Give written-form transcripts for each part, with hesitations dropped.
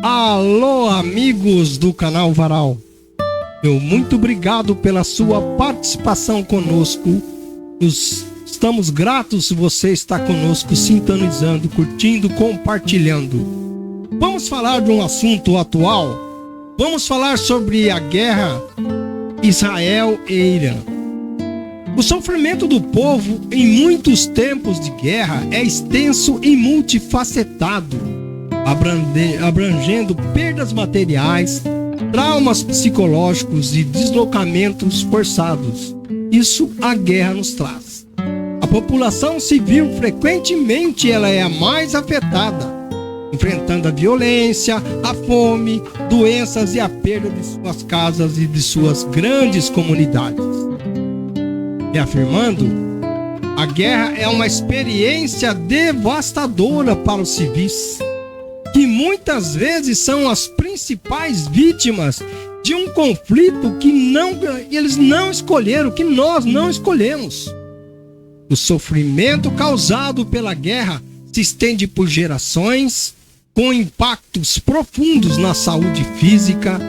Alô, amigos do canal Varal. Meu muito obrigado pela sua participação conosco. Estamos gratos se você está conosco, sintonizando, curtindo, compartilhando. Vamos falar de um assunto atual. Vamos falar sobre a guerra Israel e Irã. O sofrimento do povo em muitos tempos de guerra é extenso e multifacetado, abrangendo perdas materiais, traumas psicológicos e deslocamentos forçados. Isso a guerra nos traz. A população civil frequentemente ela é a mais afetada, enfrentando a violência, a fome, doenças e a perda de suas casas e de suas grandes comunidades. Reafirmando, a guerra é uma experiência devastadora para os civis, que muitas vezes são as principais vítimas de um conflito que eles não escolheram, que nós não escolhemos. O sofrimento causado pela guerra se estende por gerações, com impactos profundos na saúde física,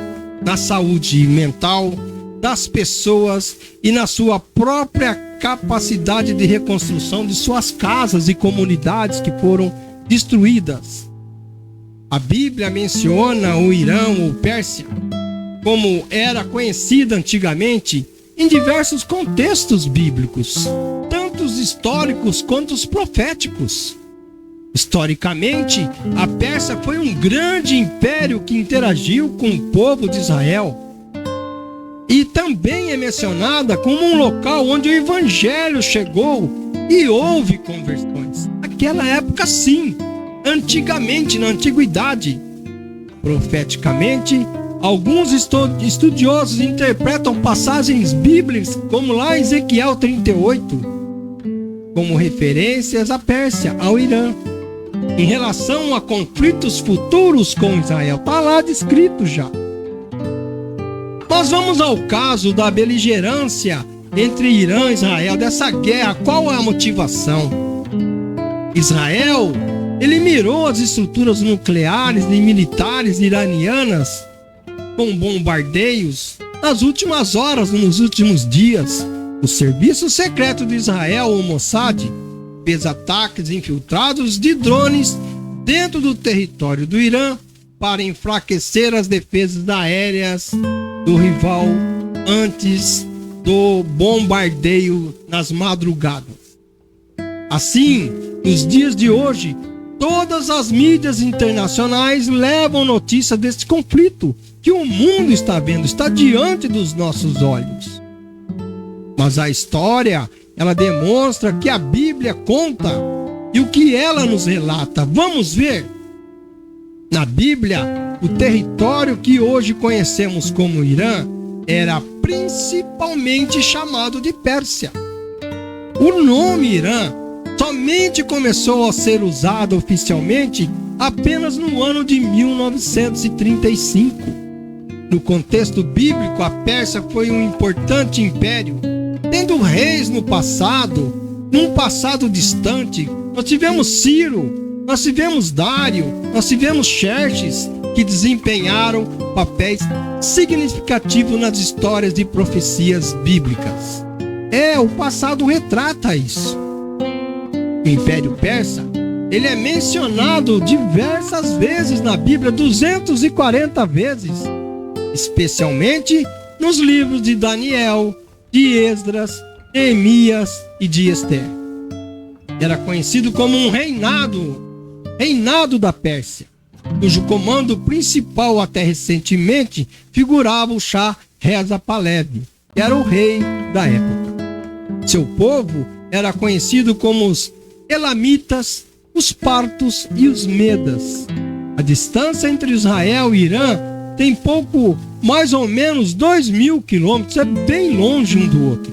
na saúde mental das pessoas e na sua própria capacidade de reconstrução de suas casas e comunidades que foram destruídas. A Bíblia menciona o Irã ou Pérsia, como era conhecida antigamente, em diversos contextos bíblicos, tanto os históricos quanto os proféticos. Historicamente, a Pérsia foi um grande império que interagiu com o povo de Israel. E também é mencionada como um local onde o evangelho chegou e houve conversões. Naquela época, sim. Antigamente, na antiguidade. Profeticamente, alguns estudiosos interpretam passagens bíblicas, como lá em Ezequiel 38, como referências à Pérsia, ao Irã, em relação a conflitos futuros com Israel. Está lá descrito já. Nós vamos ao caso da beligerância entre Irã e Israel, dessa guerra. Qual é a motivação? Israel, ele mirou as estruturas nucleares e militares iranianas com bombardeios nas últimas horas, nos últimos dias. O serviço secreto de Israel, o Mossad, fez ataques infiltrados de drones dentro do território do Irã para enfraquecer as defesas aéreas do rival antes do bombardeio nas madrugadas. Assim, nos dias de hoje, todas as mídias internacionais levam notícia deste conflito que o mundo está vendo, está diante dos nossos olhos. Mas a história, ela demonstra que a Bíblia conta e o que ela nos relata. Vamos ver. Na Bíblia, o território que hoje conhecemos como Irã era principalmente chamado de Pérsia. O nome Irã somente começou a ser usado oficialmente apenas no ano de 1935. No contexto bíblico, a Pérsia foi um importante império, tendo reis no passado, num passado distante. Nós tivemos Ciro, nós tivemos Dário, nós tivemos Xerxes, que desempenharam papéis significativos nas histórias de profecias bíblicas. O passado retrata isso. O Império Persa, ele é mencionado diversas vezes na Bíblia, 240 vezes, especialmente nos livros de Daniel, de Esdras, Neemias e de Ester. Era conhecido como um reinado da Pérsia, cujo comando principal até recentemente figurava o Shah Reza Pahlavi, que era o rei da época. Seu povo era conhecido como os Elamitas, os Partos e os Medas. A distância entre Israel e Irã tem mais ou menos 2.000 quilômetros, é bem longe um do outro.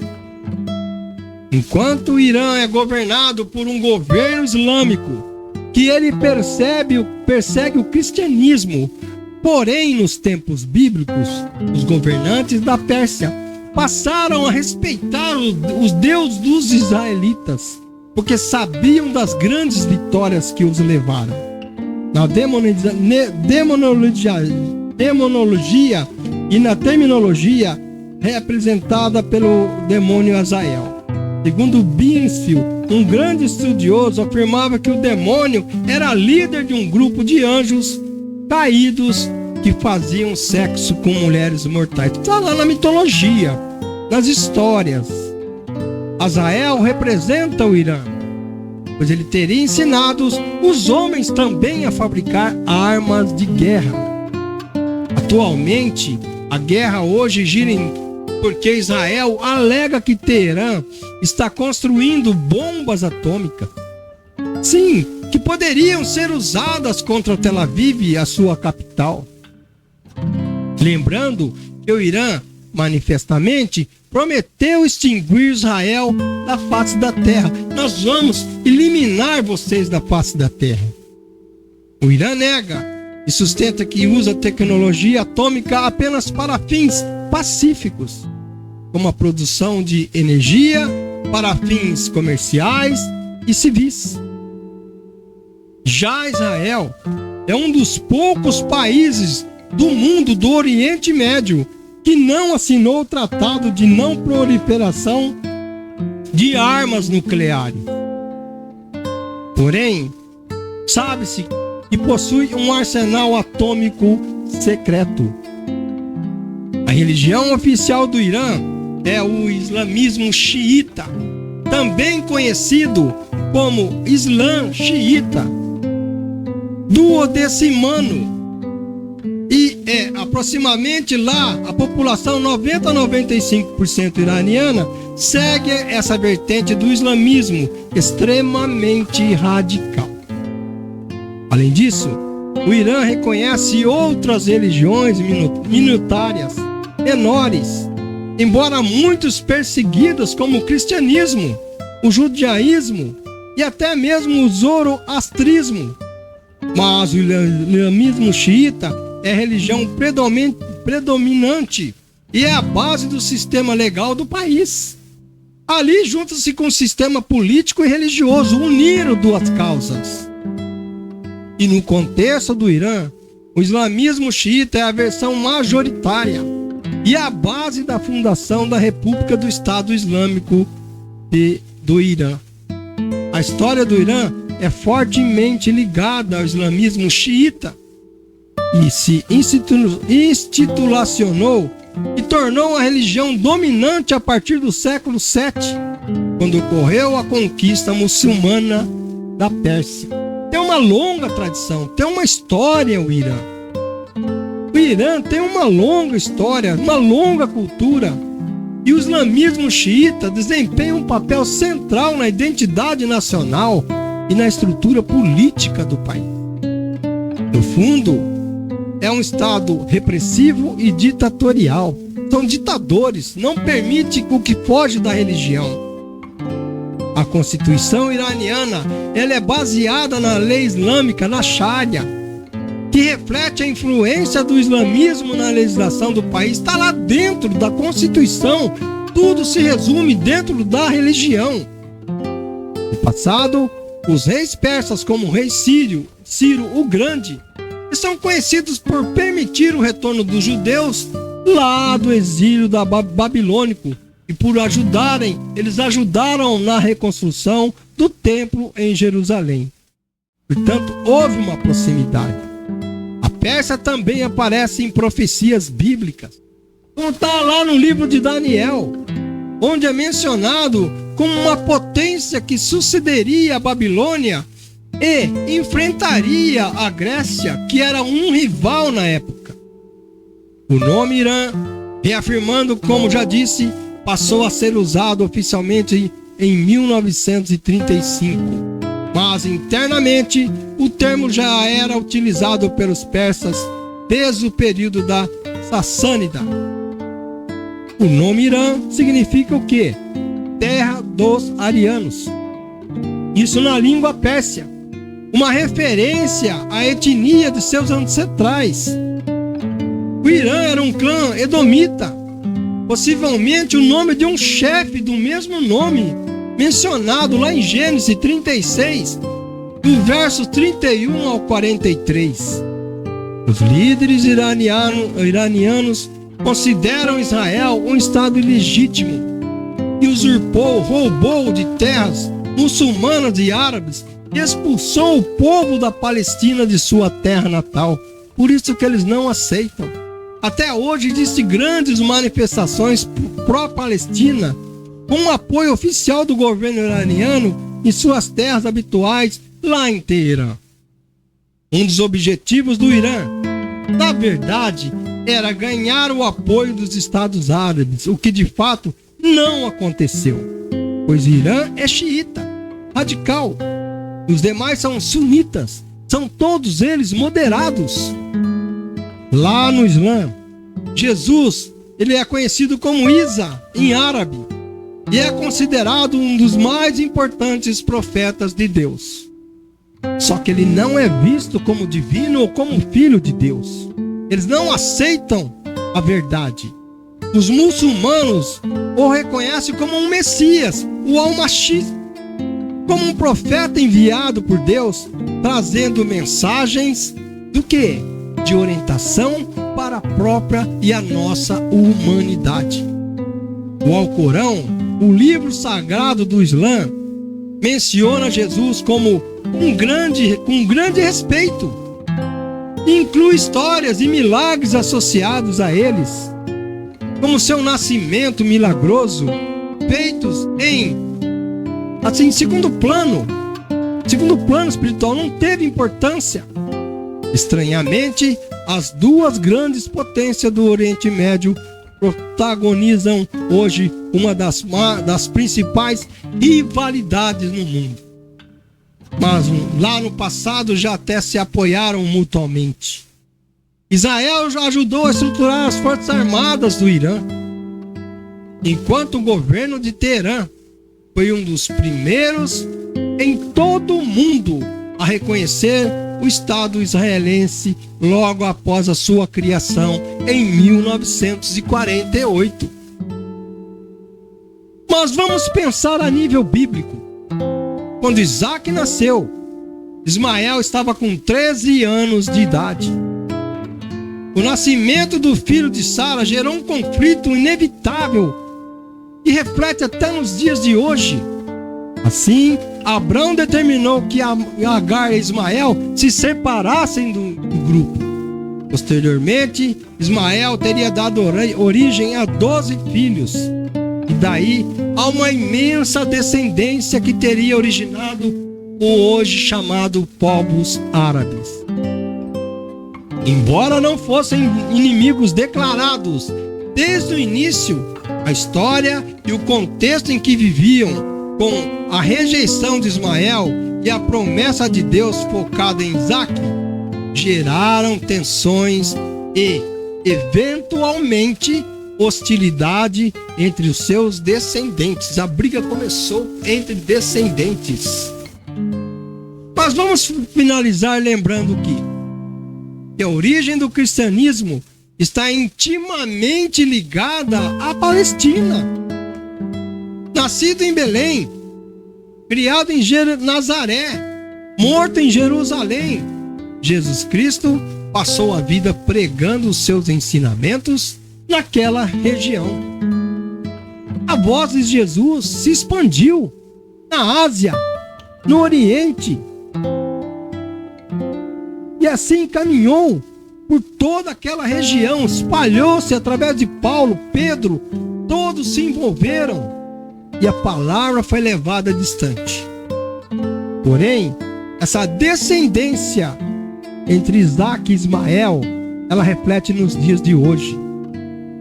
Enquanto o Irã é governado por um governo islâmico, que ele persegue o cristianismo, porém nos tempos bíblicos, os governantes da Pérsia passaram a respeitar os deuses dos israelitas, porque sabiam das grandes vitórias que os levaram. na demonologia e na terminologia representada pelo demônio Azael. Segundo Binsfield, um grande estudioso, afirmava que o demônio era líder de um grupo de anjos caídos que faziam sexo com mulheres mortais. Está lá na mitologia, nas histórias. Azael representa o Irã, pois ele teria ensinado os homens também a fabricar armas de guerra. Atualmente, a guerra hoje gira porque Israel alega que Teherã está construindo bombas atômicas. Sim, que poderiam ser usadas contra Tel Aviv, a sua capital. Lembrando que o Irã, manifestamente, prometeu extinguir Israel da face da terra. Nós vamos eliminar vocês da face da terra. O Irã nega e sustenta que usa tecnologia atômica apenas para fins pacíficos, como a produção de energia para fins comerciais e civis. Já Israel é um dos poucos países do mundo do Oriente Médio que não assinou o Tratado de Não Proliferação de Armas Nucleares. Porém, sabe-se que possui um arsenal atômico secreto. A religião oficial do Irã é o islamismo xiita, também conhecido como Islã xiita duodecimano, e é aproximadamente lá a população 90 a 95% iraniana segue essa vertente do islamismo extremamente radical. Além disso, o Irã reconhece outras religiões minoritárias menores, embora muitos perseguidas, como o cristianismo, o judaísmo e até mesmo o zoroastrismo. Mas o islamismo xiita é a religião predominante e é a base do sistema legal do país. Ali junta-se com o sistema político e religioso, uniram duas causas. E no contexto do Irã, o islamismo xiita é a versão majoritária e a base da fundação da República do Estado Islâmico do Irã. A história do Irã é fortemente ligada ao islamismo xiita e se institucionalizou e tornou a religião dominante a partir do século VII, quando ocorreu a conquista muçulmana da Pérsia. Tem uma longa tradição, tem uma história o Irã. O Irã tem uma longa história, uma longa cultura, e o islamismo xiita desempenha um papel central na identidade nacional e na estrutura política do país. No fundo, é um Estado repressivo e ditatorial. São ditadores, não permite o que foge da religião. A Constituição iraniana, ela é baseada na lei islâmica, na Sharia, que reflete a influência do islamismo na legislação do país. Está lá dentro da Constituição, tudo se resume dentro da religião. No passado, os reis persas, como o rei Ciro o Grande, são conhecidos por permitir o retorno dos judeus lá do exílio babilônico e por eles ajudaram na reconstrução do templo em Jerusalém. Portanto, houve uma proximidade. A Pérsia também aparece em profecias bíblicas, como está lá no livro de Daniel, onde é mencionado como uma potência que sucederia a Babilônia e enfrentaria a Grécia, que era um rival na época. O nome Irã, reafirmando, como já disse, passou a ser usado oficialmente em 1935, mas internamente o termo já era utilizado pelos persas desde o período da Sassânida. O nome Irã significa o quê? Terra dos arianos. Isso na língua pérsia, uma referência à etnia de seus ancestrais. O Irã era um clã edomita, possivelmente o nome de um chefe do mesmo nome mencionado lá em Gênesis 36, do verso 31 ao 43. Os líderes iranianos consideram Israel um estado ilegítimo e usurpou, roubou de terras muçulmanas e árabes e expulsou o povo da Palestina de sua terra natal. Por isso que eles não aceitam. Até hoje existem grandes manifestações pró-Palestina com o apoio oficial do governo iraniano em suas terras habituais lá em Teherã. Um dos objetivos do Irã, na verdade, era ganhar o apoio dos Estados Árabes, o que de fato não aconteceu, pois o Irã é xiita, radical. Os demais são sunitas, são todos eles moderados. Lá no Islã, Jesus, ele é conhecido como Isa em árabe e é considerado um dos mais importantes profetas de Deus. Só que ele não é visto como divino ou como filho de Deus. Eles não aceitam a verdade. Os muçulmanos o reconhecem como um Messias, o Al-Masih, como um profeta enviado por Deus, trazendo mensagens do quê? De orientação para a própria e a nossa humanidade. O Alcorão, o livro sagrado do Islã, menciona Jesus como com grande respeito. Inclui histórias e milagres associados a eles, como seu nascimento milagroso, feitos em segundo plano espiritual, não teve importância. Estranhamente, as duas grandes potências do Oriente Médio protagonizam hoje uma das principais rivalidades no mundo. Mas lá no passado já até se apoiaram mutuamente. Israel já ajudou a estruturar as forças armadas do Irã, enquanto o governo de Teherã foi um dos primeiros em todo o mundo a reconhecer o Estado israelense logo após a sua criação em 1948. Mas vamos pensar a nível bíblico. Quando Isaac nasceu, Ismael estava com 13 anos de idade. O nascimento do filho de Sara gerou um conflito inevitável que reflete até nos dias de hoje. Assim, Abrão determinou que Agar e Ismael se separassem do grupo. Posteriormente, Ismael teria dado origem a 12 filhos. E daí a uma imensa descendência que teria originado o hoje chamado povos árabes. Embora não fossem inimigos declarados desde o início, a história e o contexto em que viviam, com a rejeição de Ismael e a promessa de Deus focada em Isaac, geraram tensões e, eventualmente, hostilidade entre os seus descendentes. A briga começou entre descendentes. Mas vamos finalizar lembrando que a origem do cristianismo está intimamente ligada à Palestina. Nascido em Belém, criado em Nazaré, morto em Jerusalém, Jesus Cristo passou a vida pregando os seus ensinamentos naquela região. A voz de Jesus se expandiu na Ásia, no Oriente, e assim caminhou por toda aquela região, espalhou-se através de Paulo, Pedro, todos se envolveram e a palavra foi levada distante. Porém, essa descendência entre Isaac e Ismael, ela reflete nos dias de hoje.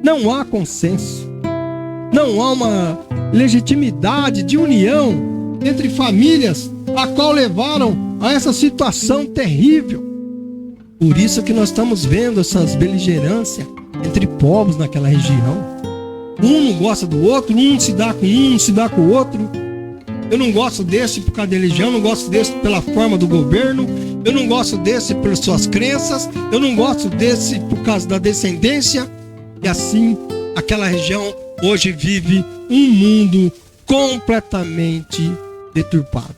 Não há consenso, não há uma legitimidade de união entre famílias, a qual levaram a essa situação terrível. Por isso que nós estamos vendo essas beligerâncias entre povos naquela região. Um não gosta do outro, um se dá com um, não se dá com o outro. Eu não gosto desse por causa da religião, eu não gosto desse pela forma do governo, eu não gosto desse pelas suas crenças, eu não gosto desse por causa da descendência. E assim, aquela região hoje vive um mundo completamente deturpado.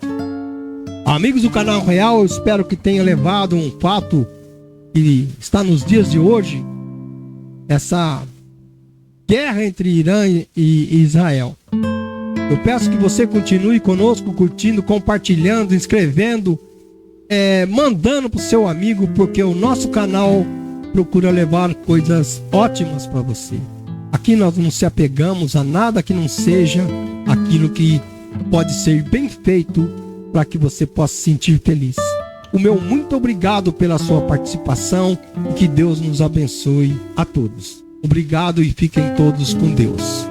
Amigos do Canal Real, eu espero que tenha levado um fato que está nos dias de hoje, essa guerra entre Irã e Israel. Eu peço que você continue conosco, curtindo, compartilhando, inscrevendo, mandando para o seu amigo, porque o nosso canal procura levar coisas ótimas para você. Aqui nós não se apegamos a nada que não seja aquilo que pode ser bem feito para que você possa se sentir feliz. O meu muito obrigado pela sua participação e que Deus nos abençoe a todos. Obrigado e fiquem todos com Deus.